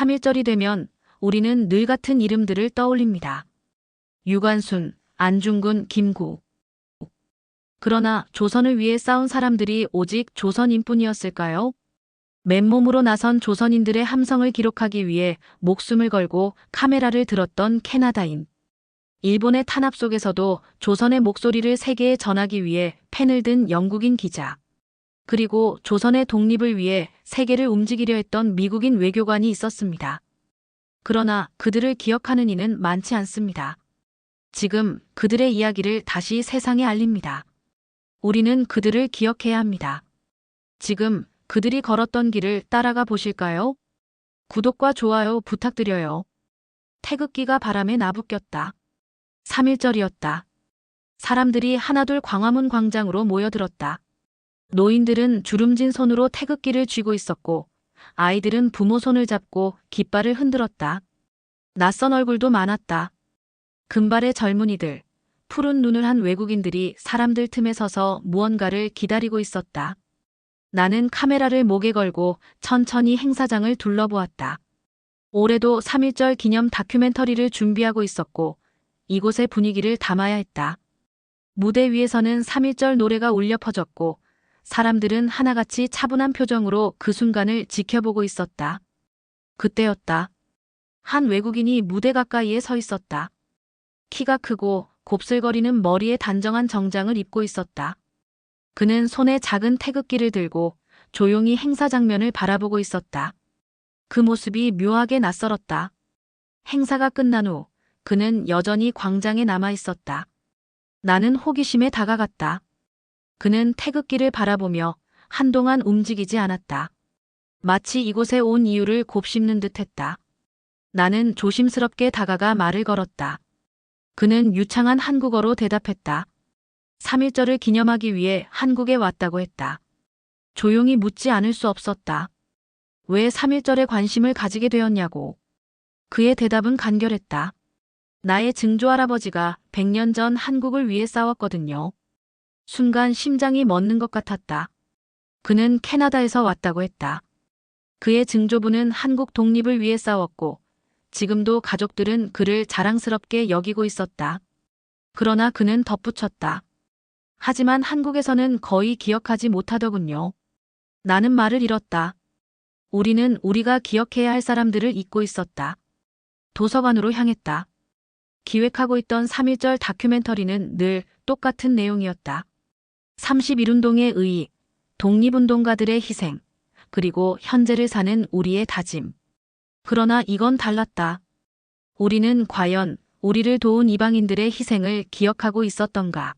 3.1절이 되면 우리는 늘 같은 이름들을 떠올립니다. 유관순, 안중근, 김구. 그러나 조선을 위해 싸운 사람들이 오직 조선인뿐이었을까요? 맨몸으로 나선 조선인들의 함성을 기록하기 위해 목숨을 걸고 카메라를 들었던 캐나다인. 일본의 탄압 속에서도 조선의 목소리를 세계에 전하기 위해 펜을 든 영국인 기자. 그리고 조선의 독립을 위해 세계를 움직이려 했던 미국인 외교관이 있었습니다. 그러나 그들을 기억하는 이는 많지 않습니다. 지금 그들의 이야기를 다시 세상에 알립니다. 우리는 그들을 기억해야 합니다. 지금 그들이 걸었던 길을 따라가 보실까요? 구독과 좋아요 부탁드려요. 태극기가 바람에 나부꼈다. 3.1절이었다. 사람들이 하나둘 광화문 광장으로 모여들었다. 노인들은 주름진 손으로 태극기를 쥐고 있었고 아이들은 부모 손을 잡고 깃발을 흔들었다. 낯선 얼굴도 많았다. 금발의 젊은이들, 푸른 눈을 한 외국인들이 사람들 틈에 서서 무언가를 기다리고 있었다. 나는 카메라를 목에 걸고 천천히 행사장을 둘러보았다. 올해도 3.1절 기념 다큐멘터리를 준비하고 있었고 이곳의 분위기를 담아야 했다. 무대 위에서는 3.1절 노래가 울려 퍼졌고 사람들은 하나같이 차분한 표정으로 그 순간을 지켜보고 있었다. 그때였다. 한 외국인이 무대 가까이에 서 있었다. 키가 크고 곱슬거리는 머리에 단정한 정장을 입고 있었다. 그는 손에 작은 태극기를 들고 조용히 행사 장면을 바라보고 있었다. 그 모습이 묘하게 낯설었다. 행사가 끝난 후 그는 여전히 광장에 남아 있었다. 나는 호기심에 다가갔다. 그는 태극기를 바라보며 한동안 움직이지 않았다. 마치 이곳에 온 이유를 곱씹는 듯했다. 나는 조심스럽게 다가가 말을 걸었다. 그는 유창한 한국어로 대답했다. 3.1절을 기념하기 위해 한국에 왔다고 했다. 조용히 묻지 않을 수 없었다. 왜 3.1절에 관심을 가지게 되었냐고. 그의 대답은 간결했다. 나의 증조할아버지가 100년 전 한국을 위해 싸웠거든요. 순간 심장이 멎는 것 같았다. 그는 캐나다에서 왔다고 했다. 그의 증조부는 한국 독립을 위해 싸웠고 지금도 가족들은 그를 자랑스럽게 여기고 있었다. 그러나 그는 덧붙였다. 하지만 한국에서는 거의 기억하지 못하더군요. 나는 말을 잃었다. 우리는 우리가 기억해야 할 사람들을 잊고 있었다. 도서관으로 향했다. 기획하고 있던 3.1절 다큐멘터리는 늘 똑같은 내용이었다. 30.1운동의 의의, 독립운동가들의 희생, 그리고 현재를 사는 우리의 다짐. 그러나 이건 달랐다. 우리는 과연 우리를 도운 이방인들의 희생을 기억하고 있었던가?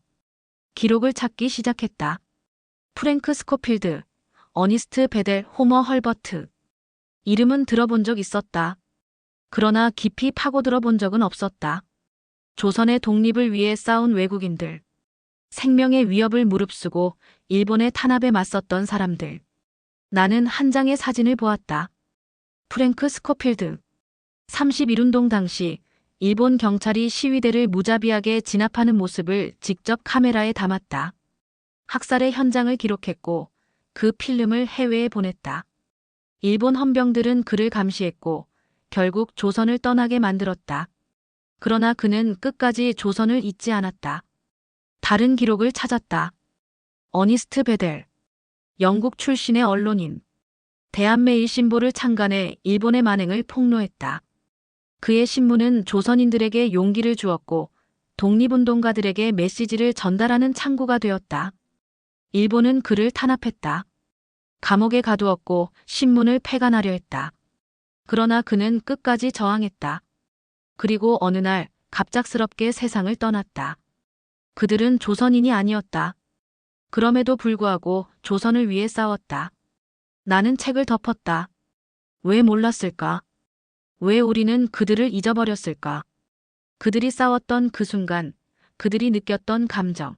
기록을 찾기 시작했다. 프랭크 스코필드, 어니스트 베델, 호머 헐버트. 이름은 들어본 적 있었다. 그러나 깊이 파고들어 본 적은 없었다. 조선의 독립을 위해 싸운 외국인들. 생명의 위협을 무릅쓰고 일본의 탄압에 맞섰던 사람들. 나는 한 장의 사진을 보았다. 프랭크 스코필드. 30.1운동 당시 일본 경찰이 시위대를 무자비하게 진압하는 모습을 직접 카메라에 담았다. 학살의 현장을 기록했고 그 필름을 해외에 보냈다. 일본 헌병들은 그를 감시했고 결국 조선을 떠나게 만들었다. 그러나 그는 끝까지 조선을 잊지 않았다. 다른 기록을 찾았다. 어니스트 베델. 영국 출신의 언론인. 대한매일신보를 창간해 일본의 만행을 폭로했다. 그의 신문은 조선인들에게 용기를 주었고 독립운동가들에게 메시지를 전달하는 창구가 되었다. 일본은 그를 탄압했다. 감옥에 가두었고 신문을 폐간하려 했다. 그러나 그는 끝까지 저항했다. 그리고 어느 날 갑작스럽게 세상을 떠났다. 그들은 조선인이 아니었다. 그럼에도 불구하고 조선을 위해 싸웠다. 나는 책을 덮었다. 왜 몰랐을까? 왜 우리는 그들을 잊어버렸을까? 그들이 싸웠던 그 순간, 그들이 느꼈던 감정,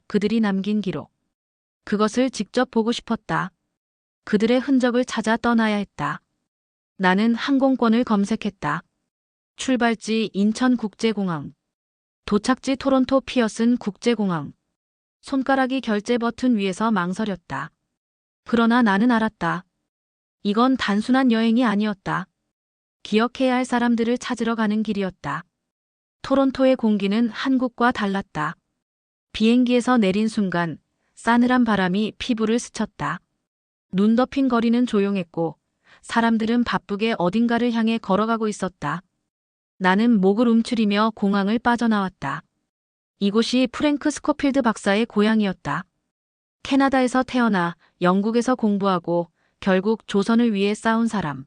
그들이 남긴 기록. 그것을 직접 보고 싶었다. 그들의 흔적을 찾아 떠나야 했다. 나는 항공권을 검색했다. 출발지 인천국제공항. 도착지 토론토 피어슨 국제공항. 손가락이 결제 버튼 위에서 망설였다. 그러나 나는 알았다. 이건 단순한 여행이 아니었다. 기억해야 할 사람들을 찾으러 가는 길이었다. 토론토의 공기는 한국과 달랐다. 비행기에서 내린 순간 싸늘한 바람이 피부를 스쳤다. 눈 덮인 거리는 조용했고 사람들은 바쁘게 어딘가를 향해 걸어가고 있었다. 나는 목을 움츠리며 공항을 빠져나왔다. 이곳이 프랭크 스코필드 박사의 고향이었다. 캐나다에서 태어나 영국에서 공부하고 결국 조선을 위해 싸운 사람.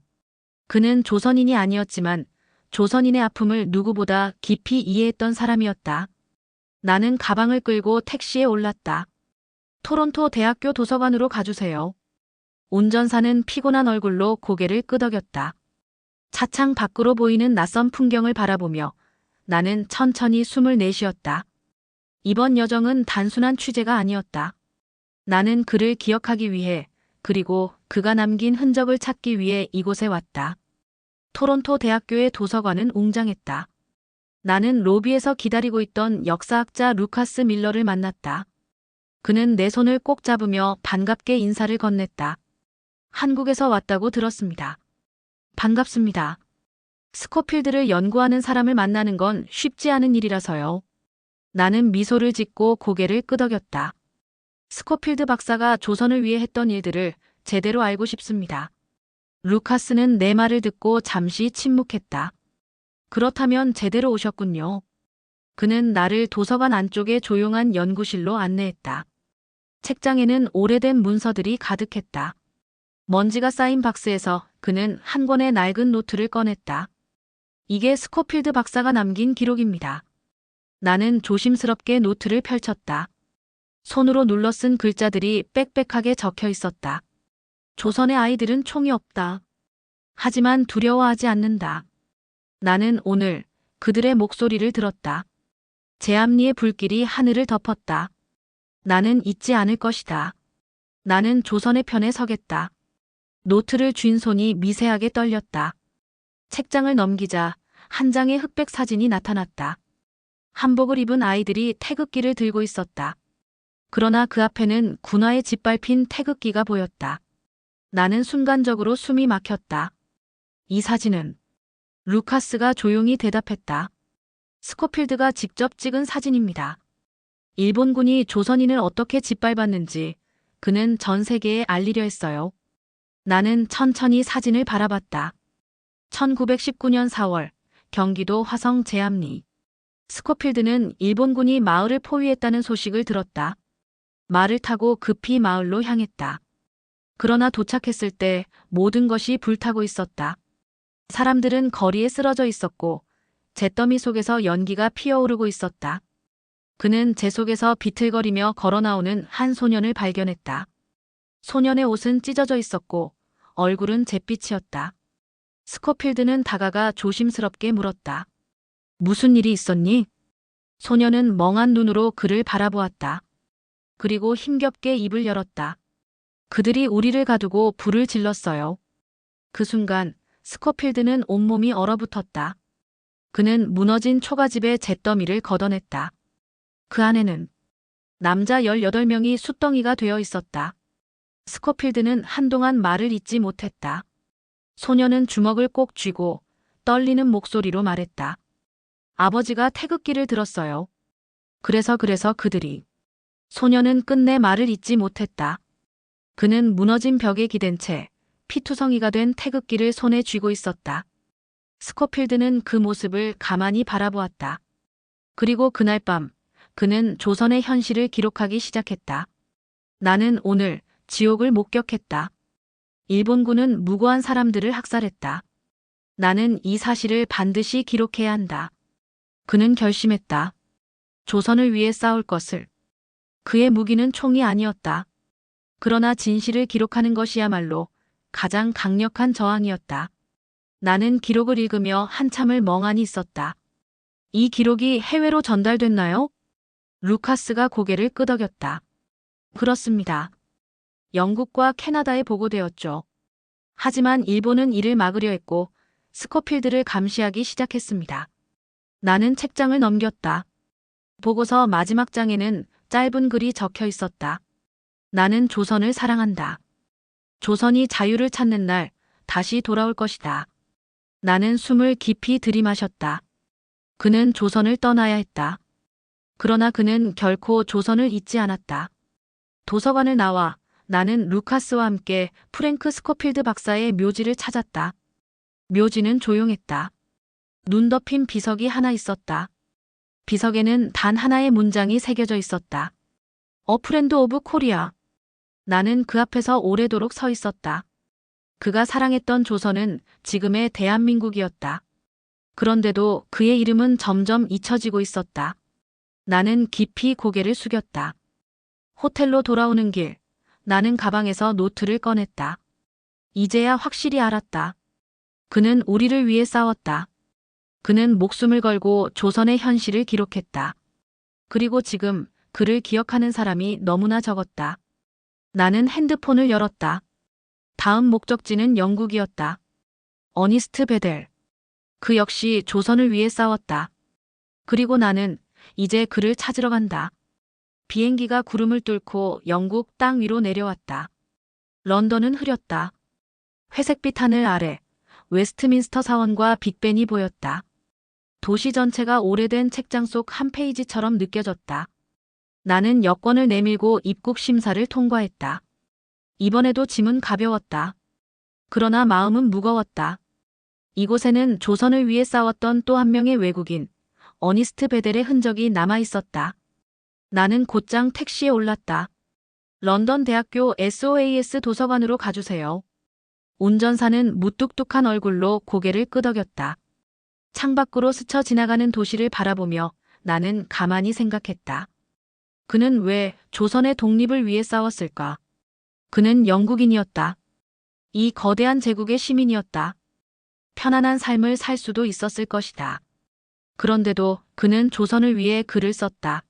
그는 조선인이 아니었지만 조선인의 아픔을 누구보다 깊이 이해했던 사람이었다. 나는 가방을 끌고 택시에 올랐다. 토론토 대학교 도서관으로 가주세요. 운전사는 피곤한 얼굴로 고개를 끄덕였다. 차창 밖으로 보이는 낯선 풍경을 바라보며 나는 천천히 숨을 내쉬었다. 이번 여정은 단순한 취재가 아니었다. 나는 그를 기억하기 위해 그리고 그가 남긴 흔적을 찾기 위해 이곳에 왔다. 토론토 대학교의 도서관은 웅장했다. 나는 로비에서 기다리고 있던 역사학자 루카스 밀러를 만났다. 그는 내 손을 꼭 잡으며 반갑게 인사를 건넸다. 한국에서 왔다고 들었습니다. 반갑습니다. 스코필드를 연구하는 사람을 만나는 건 쉽지 않은 일이라서요. 나는 미소를 짓고 고개를 끄덕였다. 스코필드 박사가 조선을 위해 했던 일들을 제대로 알고 싶습니다. 루카스는 내 말을 듣고 잠시 침묵했다. 그렇다면 제대로 오셨군요. 그는 나를 도서관 안쪽의 조용한 연구실로 안내했다. 책장에는 오래된 문서들이 가득했다. 먼지가 쌓인 박스에서 그는 한 권의 낡은 노트를 꺼냈다. 이게 스코필드 박사가 남긴 기록입니다. 나는 조심스럽게 노트를 펼쳤다. 손으로 눌러 쓴 글자들이 빽빽하게 적혀 있었다. 조선의 아이들은 총이 없다. 하지만 두려워하지 않는다. 나는 오늘 그들의 목소리를 들었다. 제암리의 불길이 하늘을 덮었다. 나는 잊지 않을 것이다. 나는 조선의 편에 서겠다. 노트를 쥔 손이 미세하게 떨렸다. 책장을 넘기자 한 장의 흑백 사진이 나타났다. 한복을 입은 아이들이 태극기를 들고 있었다. 그러나 그 앞에는 군화에 짓밟힌 태극기가 보였다. 나는 순간적으로 숨이 막혔다. 이 사진은 루카스가 조용히 대답했다. 스코필드가 직접 찍은 사진입니다. 일본군이 조선인을 어떻게 짓밟았는지 그는 전 세계에 알리려 했어요. 나는 천천히 사진을 바라봤다. 1919년 4월 경기도 화성 제암리. 스코필드는 일본군이 마을을 포위했다는 소식을 들었다. 말을 타고 급히 마을로 향했다. 그러나 도착했을 때 모든 것이 불타고 있었다. 사람들은 거리에 쓰러져 있었고 잿더미 속에서 연기가 피어오르고 있었다. 그는 재 속에서 비틀거리며 걸어나오는 한 소년을 발견했다. 소년의 옷은 찢어져 있었고 얼굴은 잿빛이었다. 스코필드는 다가가 조심스럽게 물었다. 무슨 일이 있었니? 소년은 멍한 눈으로 그를 바라보았다. 그리고 힘겹게 입을 열었다. 그들이 우리를 가두고 불을 질렀어요. 그 순간 스코필드는 온몸이 얼어붙었다. 그는 무너진 초가집의 잿더미를 걷어냈다. 그 안에는 남자 18명이 숫덩이가 되어 있었다. 스코필드는 한동안 말을 잇지 못했다. 소녀는 주먹을 꼭 쥐고 떨리는 목소리로 말했다. 아버지가 태극기를 들었어요. 그래서 그들이. 소녀는 끝내 말을 잇지 못했다. 그는 무너진 벽에 기댄 채 피투성이가 된 태극기를 손에 쥐고 있었다. 스코필드는 그 모습을 가만히 바라보았다. 그리고 그날 밤 그는 조선의 현실을 기록하기 시작했다. 나는 오늘 지옥을 목격했다. 일본군은 무고한 사람들을 학살했다. 나는 이 사실을 반드시 기록해야 한다. 그는 결심했다. 조선을 위해 싸울 것을. 그의 무기는 총이 아니었다. 그러나 진실을 기록하는 것이야말로 가장 강력한 저항이었다. 나는 기록을 읽으며 한참을 멍하니 있었다. 이 기록이 해외로 전달됐나요? 루카스가 고개를 끄덕였다. 그렇습니다. 영국과 캐나다에 보고되었죠. 하지만 일본은 이를 막으려 했고 스코필드를 감시하기 시작했습니다. 나는 책장을 넘겼다. 보고서 마지막 장에는 짧은 글이 적혀 있었다. 나는 조선을 사랑한다. 조선이 자유를 찾는 날 다시 돌아올 것이다. 나는 숨을 깊이 들이마셨다. 그는 조선을 떠나야 했다. 그러나 그는 결코 조선을 잊지 않았다. 도서관을 나와 나는 루카스와 함께 프랭크 스코필드 박사의 묘지를 찾았다. 묘지는 조용했다. 눈 덮인 비석이 하나 있었다. 비석에는 단 하나의 문장이 새겨져 있었다. A friend of Korea. 나는 그 앞에서 오래도록 서 있었다. 그가 사랑했던 조선은 지금의 대한민국이었다. 그런데도 그의 이름은 점점 잊혀지고 있었다. 나는 깊이 고개를 숙였다. 호텔로 돌아오는 길, 나는 가방에서 노트를 꺼냈다. 이제야 확실히 알았다. 그는 우리를 위해 싸웠다. 그는 목숨을 걸고 조선의 현실을 기록했다. 그리고 지금 그를 기억하는 사람이 너무나 적었다. 나는 핸드폰을 열었다. 다음 목적지는 영국이었다. 어니스트 베델. 그 역시 조선을 위해 싸웠다. 그리고 나는 이제 그를 찾으러 간다. 비행기가 구름을 뚫고 영국 땅 위로 내려왔다. 런던은 흐렸다. 회색빛 하늘 아래 웨스트민스터 사원과 빅벤이 보였다. 도시 전체가 오래된 책장 속 한 페이지처럼 느껴졌다. 나는 여권을 내밀고 입국 심사를 통과했다. 이번에도 짐은 가벼웠다. 그러나 마음은 무거웠다. 이곳에는 조선을 위해 싸웠던 또 한 명의 외국인, 어니스트 베델의 흔적이 남아 있었다. 나는 곧장 택시에 올랐다. 런던 대학교 SOAS 도서관으로 가주세요. 운전사는 무뚝뚝한 얼굴로 고개를 끄덕였다. 창밖으로 스쳐 지나가는 도시를 바라보며 나는 가만히 생각했다. 그는 왜 조선의 독립을 위해 싸웠을까? 그는 영국인이었다. 이 거대한 제국의 시민이었다. 편안한 삶을 살 수도 있었을 것이다. 그런데도 그는 조선을 위해 글을 썼다.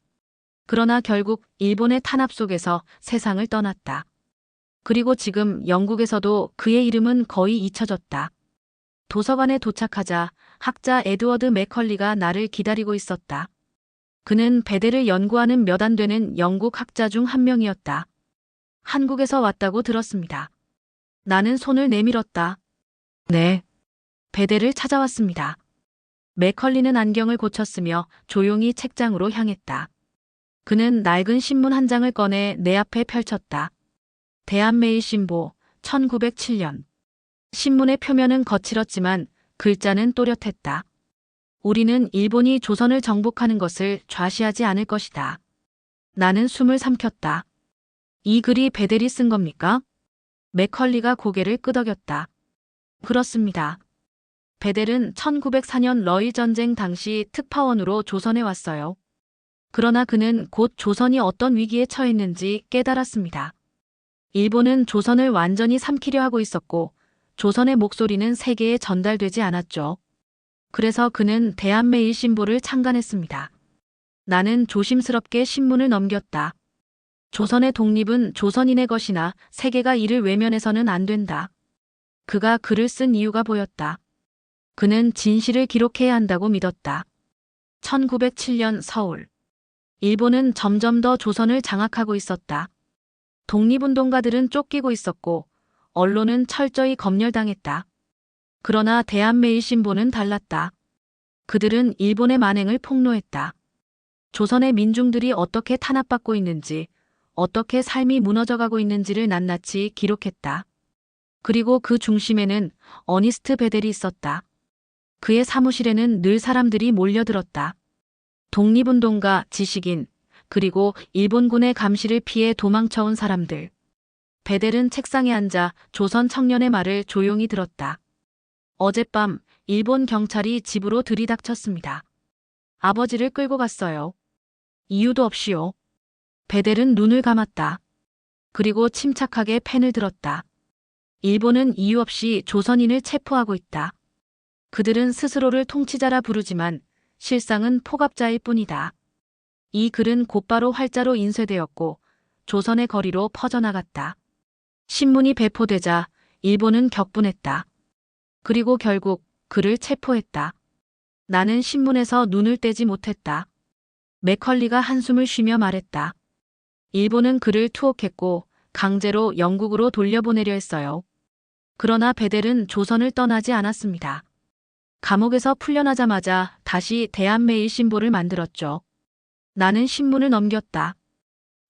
그러나 결국 일본의 탄압 속에서 세상을 떠났다. 그리고 지금 영국에서도 그의 이름은 거의 잊혀졌다. 도서관에 도착하자 학자 에드워드 맥컬리가 나를 기다리고 있었다. 그는 베델을 연구하는 몇 안 되는 영국 학자 중 한 명이었다. 한국에서 왔다고 들었습니다. 나는 손을 내밀었다. 네. 베델을 찾아왔습니다. 맥컬리는 안경을 고쳤으며 조용히 책장으로 향했다. 그는 낡은 신문 한 장을 꺼내 내 앞에 펼쳤다. 대한매일신보 1907년. 신문의 표면은 거칠었지만 글자는 또렷했다. 우리는 일본이 조선을 정복하는 것을 좌시하지 않을 것이다. 나는 숨을 삼켰다. 이 글이 베델이 쓴 겁니까? 맥컬리가 고개를 끄덕였다. 그렇습니다. 베델은 1904년 러일 전쟁 당시 특파원으로 조선에 왔어요. 그러나 그는 곧 조선이 어떤 위기에 처했는지 깨달았습니다. 일본은 조선을 완전히 삼키려 하고 있었고 조선의 목소리는 세계에 전달되지 않았죠. 그래서 그는 대한매일신보를 창간했습니다. 나는 조심스럽게 신문을 넘겼다. 조선의 독립은 조선인의 것이나 세계가 이를 외면해서는 안 된다. 그가 글을 쓴 이유가 보였다. 그는 진실을 기록해야 한다고 믿었다. 1907년 서울. 일본은 점점 더 조선을 장악하고 있었다. 독립운동가들은 쫓기고 있었고 언론은 철저히 검열당했다. 그러나 대한매일신보는 달랐다. 그들은 일본의 만행을 폭로했다. 조선의 민중들이 어떻게 탄압받고 있는지, 어떻게 삶이 무너져가고 있는지를 낱낱이 기록했다. 그리고 그 중심에는 어니스트 베델이 있었다. 그의 사무실에는 늘 사람들이 몰려들었다. 독립운동가, 지식인, 그리고 일본군의 감시를 피해 도망쳐온 사람들. 베델은 책상에 앉아 조선 청년의 말을 조용히 들었다. 어젯밤 일본 경찰이 집으로 들이닥쳤습니다. 아버지를 끌고 갔어요. 이유도 없이요. 베델은 눈을 감았다. 그리고 침착하게 펜을 들었다. 일본은 이유 없이 조선인을 체포하고 있다. 그들은 스스로를 통치자라 부르지만 실상은 포갑자일 뿐이다. 이 글은 곧바로 활자로 인쇄되었고 조선의 거리로 퍼져나갔다. 신문이 배포되자 일본은 격분했다. 그리고 결국 그를 체포했다. 나는 신문에서 눈을 떼지 못했다. 맥컬리가 한숨을 쉬며 말했다. 일본은 그를 투옥했고 강제로 영국으로 돌려보내려 했어요. 그러나 베델은 조선을 떠나지 않았습니다. 감옥에서 풀려나자마자 다시 대한매일신보를 만들었죠. 나는 신문을 넘겼다.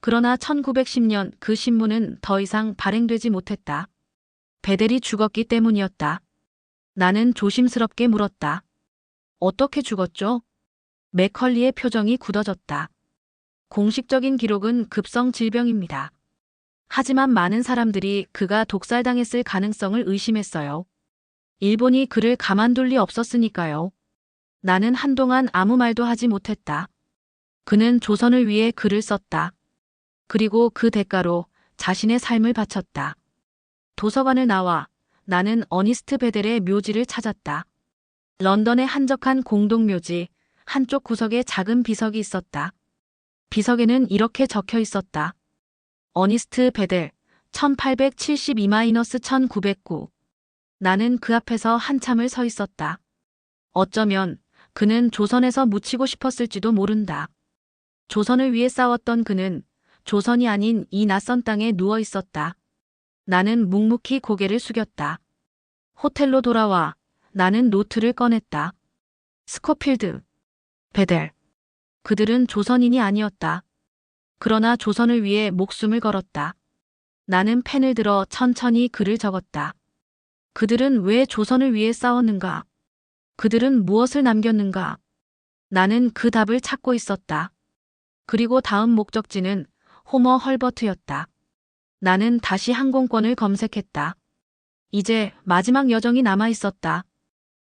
그러나 1910년 그 신문은 더 이상 발행되지 못했다. 베델이 죽었기 때문이었다. 나는 조심스럽게 물었다. 어떻게 죽었죠? 맥컬리의 표정이 굳어졌다. 공식적인 기록은 급성 질병입니다. 하지만 많은 사람들이 그가 독살당했을 가능성을 의심했어요. 일본이 그를 가만둘 리 없었으니까요. 나는 한동안 아무 말도 하지 못했다. 그는 조선을 위해 글을 썼다. 그리고 그 대가로 자신의 삶을 바쳤다. 도서관을 나와 나는 어니스트 베델의 묘지를 찾았다. 런던의 한적한 공동묘지, 한쪽 구석에 작은 비석이 있었다. 비석에는 이렇게 적혀 있었다. 어니스트 베델, 1872-1909. 나는 그 앞에서 한참을 서 있었다. 어쩌면 그는 조선에서 묻히고 싶었을지도 모른다. 조선을 위해 싸웠던 그는 조선이 아닌 이 낯선 땅에 누워 있었다. 나는 묵묵히 고개를 숙였다. 호텔로 돌아와 나는 노트를 꺼냈다. 스코필드, 베델. 그들은 조선인이 아니었다. 그러나 조선을 위해 목숨을 걸었다. 나는 펜을 들어 천천히 글을 적었다. 그들은 왜 조선을 위해 싸웠는가? 그들은 무엇을 남겼는가? 나는 그 답을 찾고 있었다. 그리고 다음 목적지는 호머 헐버트였다. 나는 다시 항공권을 검색했다. 이제 마지막 여정이 남아 있었다.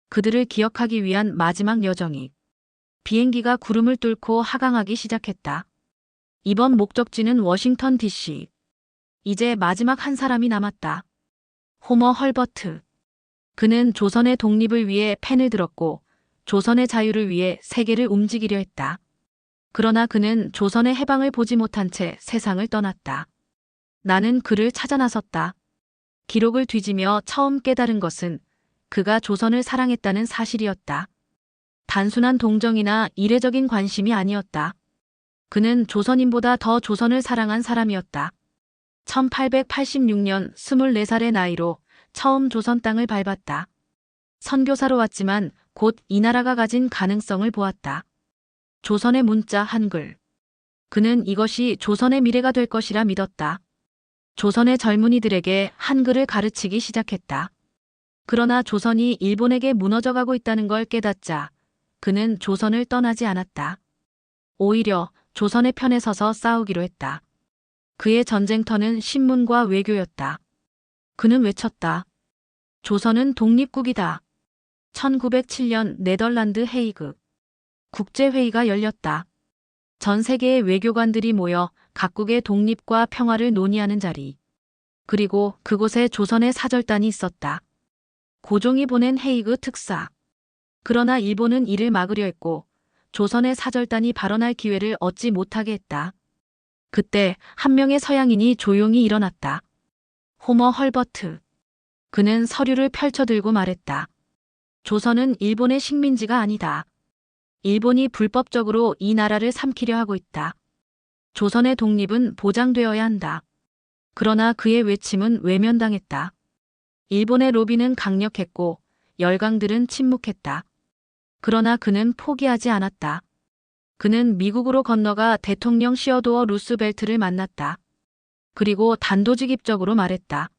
그들을 기억하기 위한 마지막 여정이. 비행기가 구름을 뚫고 하강하기 시작했다. 이번 목적지는 워싱턴 DC. 이제 마지막 한 사람이 남았다. 호머 헐버트. 그는 조선의 독립을 위해 펜을 들었고 조선의 자유를 위해 세계를 움직이려 했다. 그러나 그는 조선의 해방을 보지 못한 채 세상을 떠났다. 나는 그를 찾아 나섰다. 기록을 뒤지며 처음 깨달은 것은 그가 조선을 사랑했다는 사실이었다. 단순한 동정이나 이례적인 관심이 아니었다. 그는 조선인보다 더 조선을 사랑한 사람이었다. 1886년 24살의 나이로 처음 조선 땅을 밟았다. 선교사로 왔지만 곧 이 나라가 가진 가능성을 보았다. 조선의 문자 한글. 그는 이것이 조선의 미래가 될 것이라 믿었다. 조선의 젊은이들에게 한글을 가르치기 시작했다. 그러나 조선이 일본에게 무너져가고 있다는 걸 깨닫자 그는 조선을 떠나지 않았다. 오히려 조선의 편에 서서 싸우기로 했다. 그의 전쟁터는 신문과 외교였다. 그는 외쳤다. 조선은 독립국이다. 1907년 네덜란드 헤이그. 국제회의가 열렸다. 전 세계의 외교관들이 모여 각국의 독립과 평화를 논의하는 자리. 그리고 그곳에 조선의 사절단이 있었다. 고종이 보낸 헤이그 특사. 그러나 일본은 이를 막으려 했고 조선의 사절단이 발언할 기회를 얻지 못하게 했다. 그때 한 명의 서양인이 조용히 일어났다. 호머 헐버트. 그는 서류를 펼쳐들고 말했다. 조선은 일본의 식민지가 아니다. 일본이 불법적으로 이 나라를 삼키려 하고 있다. 조선의 독립은 보장되어야 한다. 그러나 그의 외침은 외면당했다. 일본의 로비는 강력했고 열강들은 침묵했다. 그러나 그는 포기하지 않았다. 그는 미국으로 건너가 대통령 시어도어 루스벨트를 만났다. 그리고 단도직입적으로 말했다.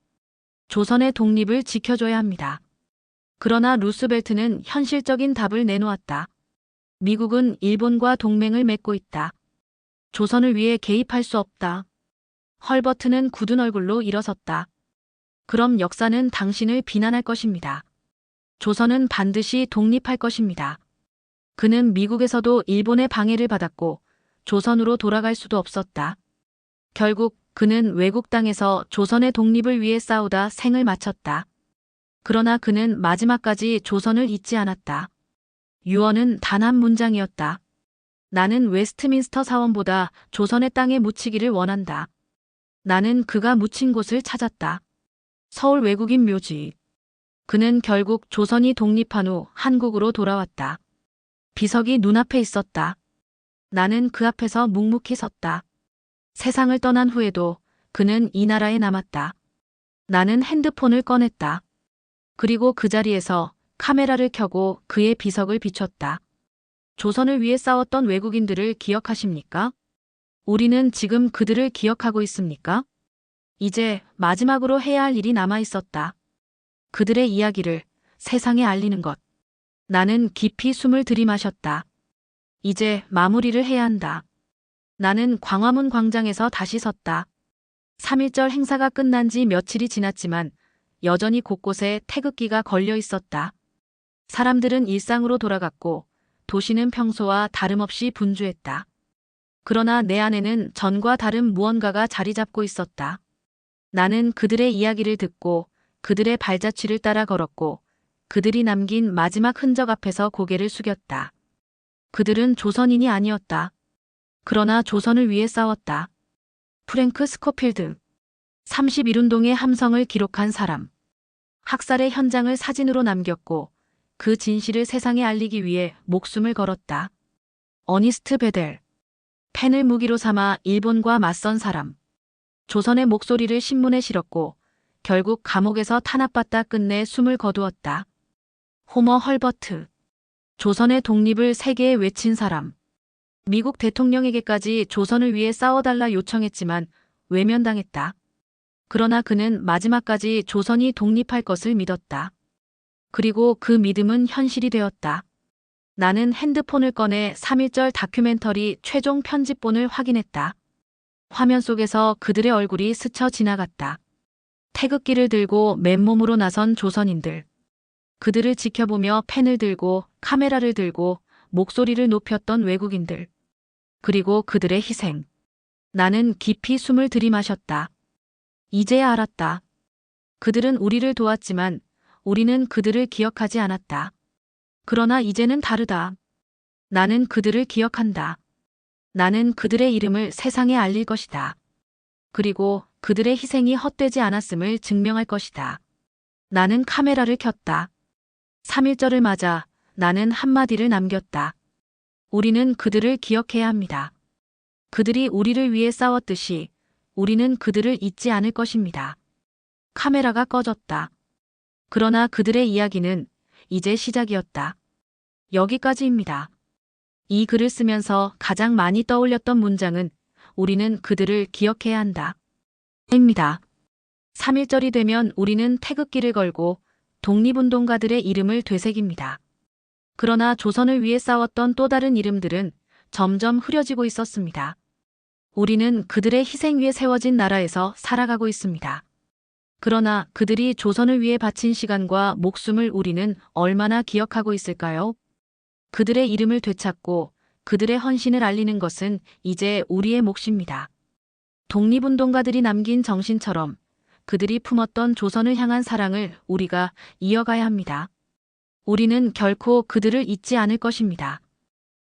조선의 독립을 지켜줘야 합니다. 그러나 루스벨트는 현실적인 답을 내놓았다. 미국은 일본과 동맹을 맺고 있다. 조선을 위해 개입할 수 없다. 헐버트는 굳은 얼굴로 일어섰다. 그럼 역사는 당신을 비난할 것입니다. 조선은 반드시 독립할 것입니다. 그는 미국에서도 일본의 방해를 받았고 조선으로 돌아갈 수도 없었다. 결국 그는 외국 땅에서 조선의 독립을 위해 싸우다 생을 마쳤다. 그러나 그는 마지막까지 조선을 잊지 않았다. 유언은 단 한 문장이었다. 나는 웨스트민스터 사원보다 조선의 땅에 묻히기를 원한다. 나는 그가 묻힌 곳을 찾았다. 서울 외국인 묘지. 그는 결국 조선이 독립한 후 한국으로 돌아왔다. 비석이 눈앞에 있었다. 나는 그 앞에서 묵묵히 섰다. 세상을 떠난 후에도 그는 이 나라에 남았다. 나는 핸드폰을 꺼냈다. 그리고 그 자리에서 카메라를 켜고 그의 비석을 비췄다. 조선을 위해 싸웠던 외국인들을 기억하십니까? 우리는 지금 그들을 기억하고 있습니까? 이제 마지막으로 해야 할 일이 남아 있었다. 그들의 이야기를 세상에 알리는 것. 나는 깊이 숨을 들이마셨다. 이제 마무리를 해야 한다. 나는 광화문 광장에서 다시 섰다. 3.1절 행사가 끝난 지 며칠이 지났지만 여전히 곳곳에 태극기가 걸려 있었다. 사람들은 일상으로 돌아갔고 도시는 평소와 다름없이 분주했다. 그러나 내 안에는 전과 다른 무언가가 자리 잡고 있었다. 나는 그들의 이야기를 듣고 그들의 발자취를 따라 걸었고 그들이 남긴 마지막 흔적 앞에서 고개를 숙였다. 그들은 조선인이 아니었다. 그러나 조선을 위해 싸웠다. 프랭크 스코필드. 31운동의 함성을 기록한 사람. 학살의 현장을 사진으로 남겼고 그 진실을 세상에 알리기 위해 목숨을 걸었다. 어니스트 베델. 펜을 무기로 삼아 일본과 맞선 사람. 조선의 목소리를 신문에 실었고 결국 감옥에서 탄압받다 끝내 숨을 거두었다. 호머 헐버트. 조선의 독립을 세계에 외친 사람. 미국 대통령에게까지 조선을 위해 싸워달라 요청했지만 외면당했다. 그러나 그는 마지막까지 조선이 독립할 것을 믿었다. 그리고 그 믿음은 현실이 되었다. 나는 핸드폰을 꺼내 3.1절 다큐멘터리 최종 편집본을 확인했다. 화면 속에서 그들의 얼굴이 스쳐 지나갔다. 태극기를 들고 맨몸으로 나선 조선인들. 그들을 지켜보며 펜을 들고 카메라를 들고 목소리를 높였던 외국인들. 그리고 그들의 희생. 나는 깊이 숨을 들이마셨다. 이제야 알았다. 그들은 우리를 도왔지만 우리는 그들을 기억하지 않았다. 그러나 이제는 다르다. 나는 그들을 기억한다. 나는 그들의 이름을 세상에 알릴 것이다. 그리고 그들의 희생이 헛되지 않았음을 증명할 것이다. 나는 카메라를 켰다. 3.1절을 맞아 나는 한마디를 남겼다. 우리는 그들을 기억해야 합니다. 그들이 우리를 위해 싸웠듯이 우리는 그들을 잊지 않을 것입니다. 카메라가 꺼졌다. 그러나 그들의 이야기는 이제 시작이었다. 여기까지입니다. 이 글을 쓰면서 가장 많이 떠올렸던 문장은 우리는 그들을 기억해야 한다. 입니다. 3.1절이 되면 우리는 태극기를 걸고 독립운동가들의 이름을 되새깁니다. 그러나 조선을 위해 싸웠던 또 다른 이름들은 점점 흐려지고 있었습니다. 우리는 그들의 희생 위에 세워진 나라에서 살아가고 있습니다. 그러나 그들이 조선을 위해 바친 시간과 목숨을 우리는 얼마나 기억하고 있을까요? 그들의 이름을 되찾고 그들의 헌신을 알리는 것은 이제 우리의 몫입니다. 독립운동가들이 남긴 정신처럼 그들이 품었던 조선을 향한 사랑을 우리가 이어가야 합니다. 우리는 결코 그들을 잊지 않을 것입니다.